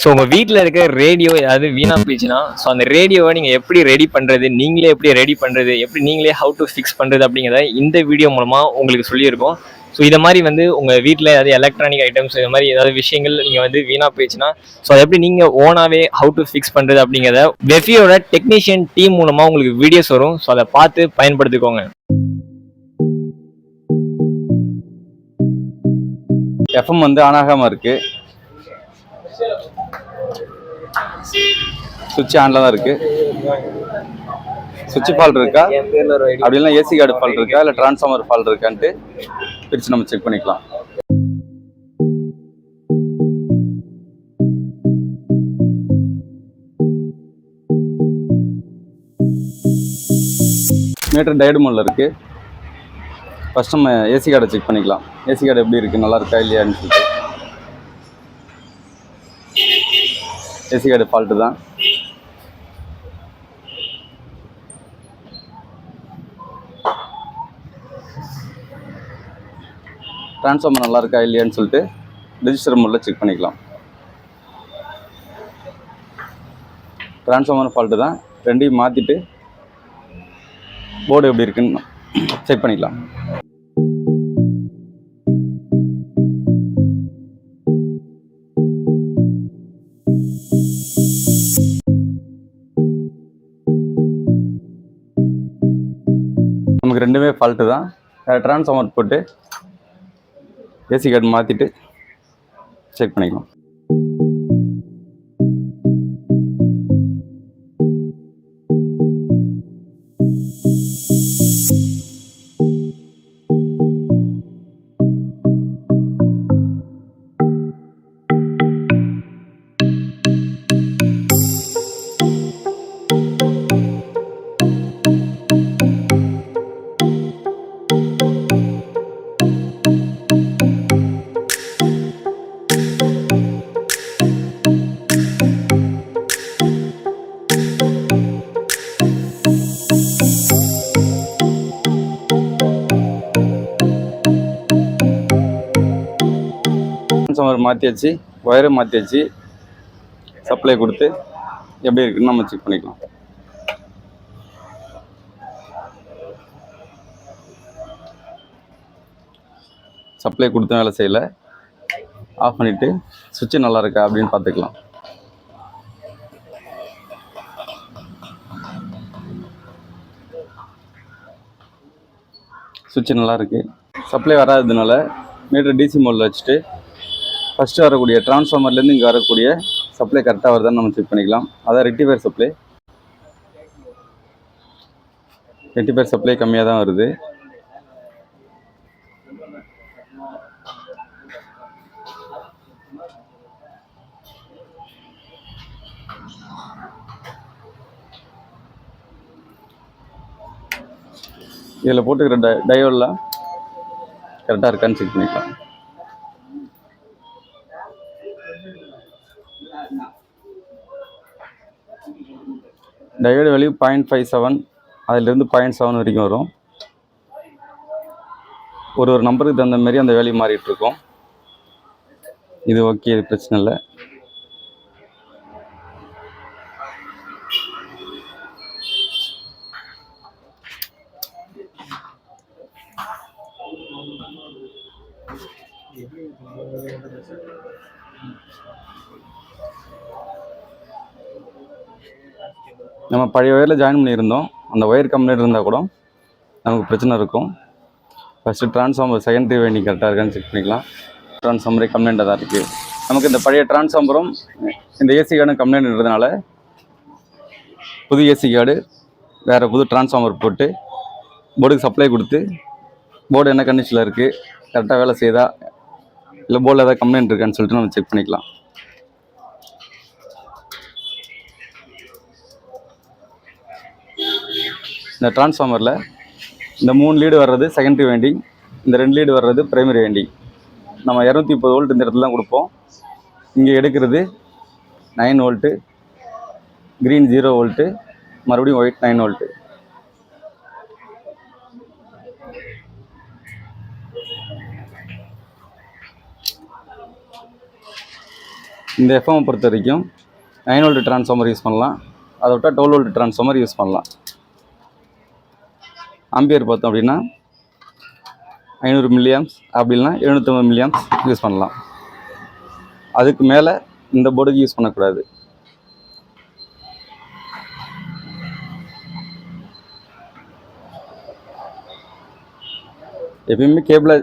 So உங்க வீட்ல இருக்க ரேடியோ ஏதாவது வீணா போயிடுச்சுன்னா, ஸோ அந்த ரேடியோவ நீங்க எப்படி ரெடி பண்றது? நீங்களே எப்படி ரெடி பண்றது? எப்படி நீங்களே ஹவ் டு ஃபிக்ஸ் பண்றது? அப்படிங்கிறத இந்த வீடியோ மூலமா உங்களுக்கு சொல்லியிருக்கோம். ஸோ இத மாரி வந்து உங்க வீட்ல ஏதாவது எலக்ட்ரானிக் ஐட்டம்ஸ் இது மாரி ஏதாவது விஷயங்கள் நீங்க வந்து வீணா போயிடுச்சுன்னா, ஸோ அத எப்படி நீங்க ஓனாவே ஹவ் டு ஃபிக்ஸ் பண்றது அப்படிங்கிறத வெஃபியோட டெக்னீஷியன் டீம் மூலமா உங்களுக்கு வீடியோஸ் வரும். ஸோ அத பார்த்து பயன்படுத்திக்கோங்க. எஃப்எம் வந்து ஆன் ஆகாம இருக்கு. சுவிட்ச் ஆன்ல தான் இருக்கு. சுவிட்ச் ஃபால்ட் இருக்கா, அப்படி இல்லைனா ஏசி கார்டு ஃபால்ட் இருக்கா, இல்லை டிரான்ஸ்ஃபார்மர் ஃபால்ட் இருக்கான்ட்டு பிரித்து நம்ம செக் பண்ணிக்கலாம். மீட்டர் டயட் மோடில் இருக்குது. ஃபஸ்ட் நம்ம ஏசி கார்டை செக் பண்ணிக்கலாம். ஏசி கார்டு எப்படி இருக்குது, நல்லா இருக்கா இல்லையான்னு சொல்லிட்டு. ஏசி கார்டு ஃபால்ட்டு தான். டிரான்ஸ்ஃபார்மர் நல்லா இருக்கா இல்லையான்னு சொல்லிட்டு ரெஜிஸ்டர் மோடில் செக் பண்ணிக்கலாம். டிரான்ஸ்ஃபார்மர் ஃபால்ட்டு தான். ரெண்டையும் மாற்றிட்டு போர்டு எப்படி இருக்குன்னு செக் பண்ணிக்கலாம். நமக்கு ரெண்டுமே ஃபால்ட்டு தான். டிரான்ஸ்ஃபார்மர் போட்டு ஏசி கார்டு மாற்றிட்டு செக் பண்ணிக்கலாம். டிரான்ஸ்ஃபார்மர் மாற்றியாச்சு, ஒயரை மாற்றியாச்சு, சப்ளை கொடுத்து எப்படி இருக்குன்னு நம்ம செக் பண்ணிக்கலாம். சப்ளை கொடுத்த வேலை செய்யலை. ஆஃப் பண்ணிவிட்டு சுவிட்சு நல்லா இருக்கா அப்படின்னு பார்த்துக்கலாம். சுவிட்சு நல்லா இருக்குது. சப்ளை வராததுனால மீட்டர் டிசி மோடில் வச்சுட்டு ஃபஸ்ட்டு வரக்கூடிய டிரான்ஸ்ஃபார்மர்லேருந்து இங்கே வரக்கூடிய சப்ளை கரெக்டாக வருதான்னு நம்ம செக் பண்ணிக்கலாம். அதான் ரெக்டிஃபயர் சப்ளை. ரெக்டிஃபயர் சப்ளை கம்மியாக தான் வருது. இதில் போட்டுக்கிற டயோடெலாம் கரெக்டாக இருக்கான்னு செக் பண்ணிக்கலாம். டயோடு வேல்யூ 0.57, அதிலிருந்து 0.7 வரைக்கும் வரும். ஒரு நம்பருக்கு தகுந்த மாதிரி அந்த வேல்யூ மாறிட்டு இருக்கும். இது ஓகே, இது பிரச்சனை இல்லை. நம்ம பழைய ஒயரில் ஜாயின் பண்ணியிருந்தோம். அந்த ஒயர் கம்ப்ளைண்ட் இருந்தால் கூட நமக்கு பிரச்சனை இருக்கும். ஃபஸ்ட்டு டிரான்ஸ்ஃபார்மர் செகண்டரி வைண்டிங் கரெக்டாக இருக்கான்னு செக் பண்ணிக்கலாம். டிரான்ஸ்ஃபார்மரே கம்ப்ளைண்ட்டாக தான் இருக்குது. நமக்கு இந்த பழைய டிரான்ஸ்ஃபார்மரும் இந்த ஏசி கார்டும் கம்ப்ளைண்ட் இருக்கிறதுனால புது ஏசி கார்டு வேறு புது டிரான்ஸ்ஃபார்மர் போட்டு போர்டுக்கு சப்ளை கொடுத்து போர்டு என்ன கண்டிஷனில் இருக்குது, கரெக்டாக வேலை செய்யுதா இல்லை போர்டில் ஏதாவது கம்ப்ளைண்ட் இருக்கான்னு சொல்லிட்டு நம்ம செக் பண்ணிக்கலாம். இந்த டிரான்ஸ்ஃபார்மரில் இந்த 3 லீடு வர்றது செகண்டரி வைண்டிங், இந்த 2 லீடு வர்றது பிரைமரி வைண்டிங். நம்ம 230 வோல்ட் இந்த இடத்துல தான் கொடுப்போம். இங்கே எடுக்கிறது 9 வோல்ட்டு, க்ரீன் 0 வோல்ட்டு, மறுபடியும் ஒயிட் 9 வோல்ட்டு. இந்த எஃப்எம் பொறுத்த வரைக்கும் 9 வோல்ட் ட்ரான்ஸ்ஃபார்மர் யூஸ் பண்ணலாம். அதை விட்டால் 12 வோல்ட் ட்ரான்ஸ்ஃபார்மர் யூஸ் பண்ணலாம். ஆம்பியர் பார்த்தோம் அப்படின்னா 500 மில்லியாம்ஸ் அப்படி இல்லைனா 750 மில்லியாம்ஸ் யூஸ் பண்ணலாம். அதுக்கு மேலே இந்த போர்டுக்கு யூஸ் பண்ணக்கூடாது. எப்பயுமே கேபிளை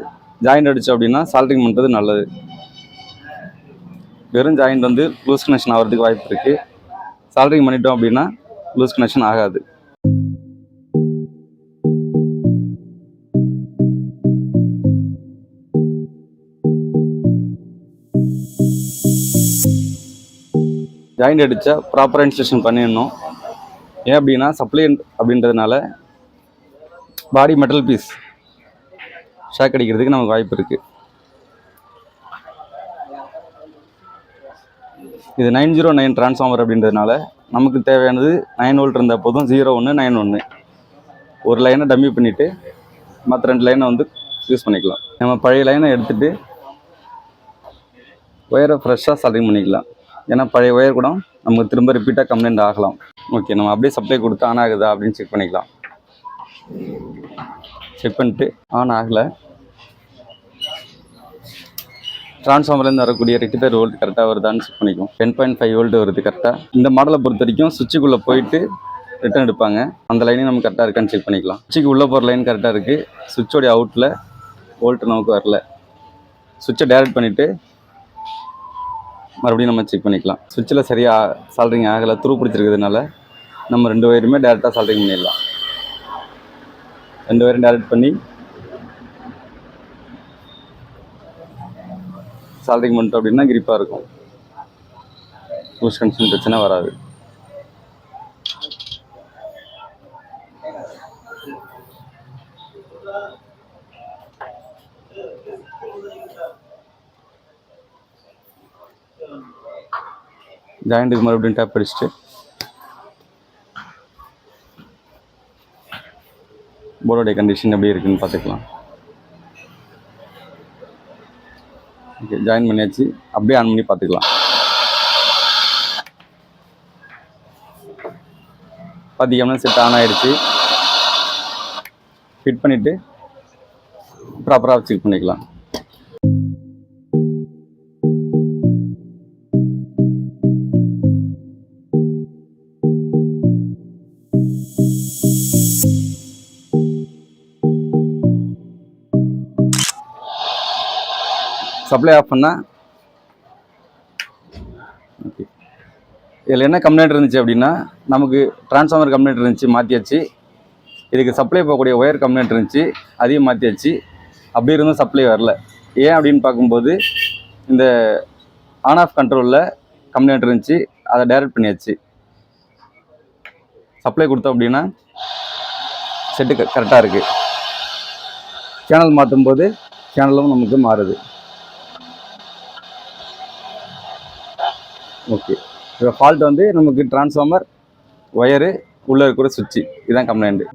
ஜாயிண்ட் அடித்தோம் அப்படின்னா சால்ட்ரிங் பண்ணுறது நல்லது. வெறும் ஜாயிண்ட் வந்து லூஸ் கனெக்ஷன் ஆகிறதுக்கு வாய்ப்பு இருக்குது. சால்ட்ரிங் பண்ணிட்டோம் அப்படின்னா லூஸ் கனெக்ஷன் ஆகாது. ஜாயிண்ட் அடித்தா ப்ராப்பராக இன்ஸ்டலேஷன் பண்ணிடணும். ஏன் அப்படின்னா சப்ளை அப்படின்றதுனால பாடி மெட்டல் பீஸ் ஷாக் அடிக்கிறதுக்கு நமக்கு வாய்ப்பு இருக்குது. இது 909 ட்ரான்ஸ்ஃபார்மர் அப்படின்றதுனால நமக்கு தேவையானது 9 வோல்ட் இருந்தால் போதும். 01 91 ஒரு லைனை டம்மி பண்ணிவிட்டு மற்ற 2 லைனை வந்து யூஸ் பண்ணிக்கலாம். நம்ம பழைய லைனை எடுத்துகிட்டு ஒயரை ஃப்ரெஷ்ஷாக சால்டிங் பண்ணிக்கலாம். ஏன்னா பழைய ஒயர் கூட நமக்கு திரும்ப ரிப்பீட்டாக கம்ப்ளைண்ட் ஆகலாம். ஓகே, நம்ம அப்படியே சப்ளை கொடுத்து ஆன் ஆகுதா அப்படின்னு செக் பண்ணிக்கலாம். செக் பண்ணிட்டு ஆன் ஆகலை, ட்ரான்ஸ்ஃபார்மர்லேருந்து வரக்கூடிய ரெக்டிஃபையர் வோல்ட் கரெக்டாக வருதான்னு செக் பண்ணிக்கும். 10.5 வோல்ட் வருது கரெக்டாக. இந்த மாடலை பொறுத்த வரைக்கும் சுவிட்சுக்குள்ளே போயிட்டு ரிட்டர்ன் எடுப்பாங்க. அந்த லைனையும் நம்ம கரெக்டாக இருக்கான்னு செக் பண்ணிக்கலாம். சுவிட்சுக்கு உள்ளே போகிற லைன் கரெக்டாக இருக்குது. சுவிட்சோடைய அவுட்டில் வோல்ட் நமக்கு வரல. சுவிட்சை டேரக்ட் பண்ணிவிட்டு மறுபடியும் நம்ம செக் பண்ணிக்கலாம். சுவிட்சில் சரியாக சால்ட்ரிங் ஆகலை, துரு பிடிச்சிருக்கிறதுனால நம்ம 2 ஒயருமே டேரெக்டாக சால்ட்ரிங் பண்ணிடலாம். 2 ஒயரும் டேரக்ட் பண்ணி சால்ட்ரிங் பண்ணிட்டோம் அப்படின்னா கிரிப்பாக இருக்கும். லூஸ் கனெக்ஷன் பிரச்சனை வராது. ஜாயிண்ட்டுக்கு மறுபடியும் டேப் அடிச்சுட்டு போர்டோடைய கண்டிஷன் எப்படி இருக்குன்னு பார்த்துக்கலாம். ஓகே, ஜாயின் பண்ணியாச்சு. அப்படியே ஆன் பண்ணி பார்த்துக்கலாம். பார்த்தீங்கன்னா செட் ஆன் ஆகிடுச்சு. ஃபிட் பண்ணிவிட்டு ப்ராப்பராக செக் பண்ணிக்கலாம். சப்ளை ஆஃப் பண்ணால் ஓகே. இதில் என்ன கம்ப்ளைண்ட் இருந்துச்சு அப்படின்னா, நமக்கு ட்ரான்ஸ்ஃபார்மர் கம்ப்ளைண்ட் இருந்துச்சு, மாற்றியாச்சு. இதுக்கு சப்ளை போகக்கூடிய ஒயர் கம்ப்ளைண்ட் இருந்துச்சு, அதையும் மாற்றியாச்சு. அப்படி இருந்தும் சப்ளை வரல. ஏன் அப்படின்னு பார்க்கும்போது இந்த ஆன் ஆஃப் கண்ட்ரோலில் கம்ப்ளைண்ட் இருந்துச்சு, அதை டைரக்ட் பண்ணியாச்சு. சப்ளை கொடுத்தோம் அப்படின்னா செட்டு கரெக்டாக இருக்குது. சேனல் மாற்றும் போது சேனலும் நமக்கு மாறுது. ஓகே, இப்போ ஃபால்ட் வந்து நமக்கு ட்ரான்ஸ்ஃபார்மர் ஒயரு உள்ளே இருக்கிற சுவிட்சு, இதுதான் கம்ப்ளைண்ட்டு.